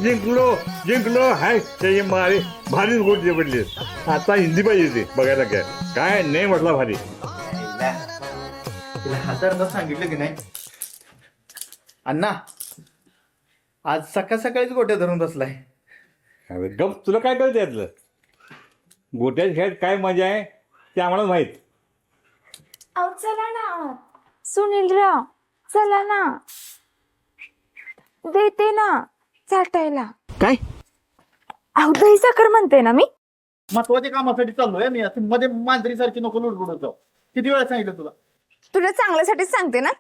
जिंकलो जिंकलो हाय त्याची मारी भारीच गोष्टी पडली. आता हिंदी पाहिजे ते बघायला काय काय नाही म्हटला भारी. तिला हाताळता सांगितलं की नाही अण्णा. आज सकाळ सकाळीच गोट्या धरून बसलाय. अरे गप तुला काय कळतं यातलं. गोट्याच्या खेळात काय मजा आहे ते आम्हाला माहित. अहो चला ना सुनीलराव, चला ना, देते ना चाटायला. काय अहो दही साखर म्हणते ना मी. महत्वाच्या कामासाठी चाललोय मी. असं मध्ये मांजरीसारखी नको लुडबुडत जाऊ. किती वेळा सांगितलं तुला. तुला चांगल्यासाठीच सांगते ना.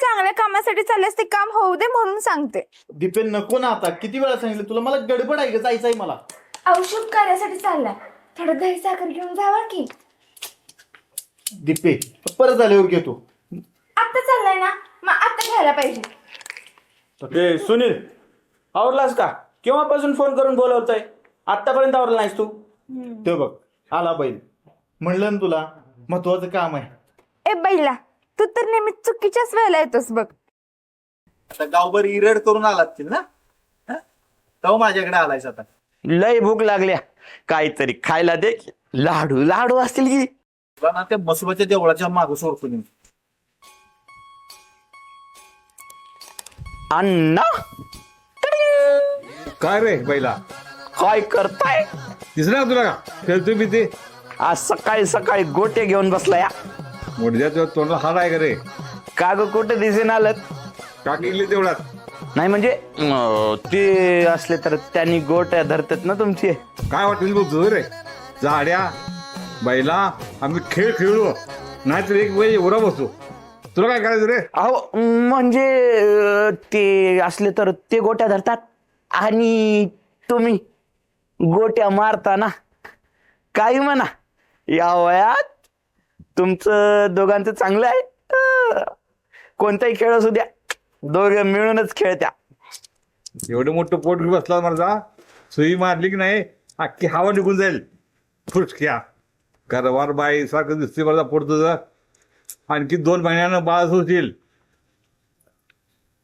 चांगल्या कामासाठी चालल्यास ते काम होऊ दे म्हणून सांगते. दीपेन नको ना आता. किती वेळा सांगितलं तुला. मला गडबड आहे ग, जायचंय मला. अहो शुभ कार्यासाठी चाललाय, थोडं दही साखर घेऊन जावा की. दीपे परत आल्यावर घेतो. आता चाललाय ना मग आता घ्यायला पाहिजे. ए सुनील, आवरलास का? केव्हापासून फोन करून बोलवतोय, आतापर्यंत आवरला नाहीस तू? ते बघ आला बैल. म्हणलं ना तुला महत्वाचं काम आहे. ए बैला, तू तर नेहमी चुकीच्याच वेळेला येतोस बघ. आता गावभर इरड करून आलात ना. तेव्हा माझ्याकडे आलायस आता. लय भूक लागल्या, काहीतरी खायला दे. लाडू लाडू असतील की. तुला ना त्या मसुबाच्या देवळाच्या मागं सोडतो मी. अण्णा काय रे बैला, काय करताय? दिसला तुला का खेळतोय मी ते. आज सकाळी सकाळी गोटे घेऊन बसलाय. मुडद्याचं तोंडाला हाड आहे का रे. का ग कुठे दिसेन आलं? का गेली तेवढ्यात. नाही म्हणजे ते असले तर त्यांनी गोट्या धरतात ना तुमची. काय वाटेल बघ तुझं रे. जाड्या बैला आम्ही खेळ खेळलो नाहीतर एक वेळ एवढा बसतो. तुला काय करायचं रे. अहो म्हणजे ते असले तर ते गोट्या धरतात आणि तुम्ही गोट्या मारताना. काही म्हणा, या वयात तुमचं दोघांचं चांगलं आहे. कोणताही खेळ असू द्या, दोघे मिळूनच खेळत्या. एवढं मोठं पोट घेऊन बसला माझा. सुई मारली की नाही अख्खी हवा निघून जाईल. फुसक्या करवार बाई सारखं दिसते माझा पोट तुझं. आणखी 2 महिन्यानं बाळ होतील.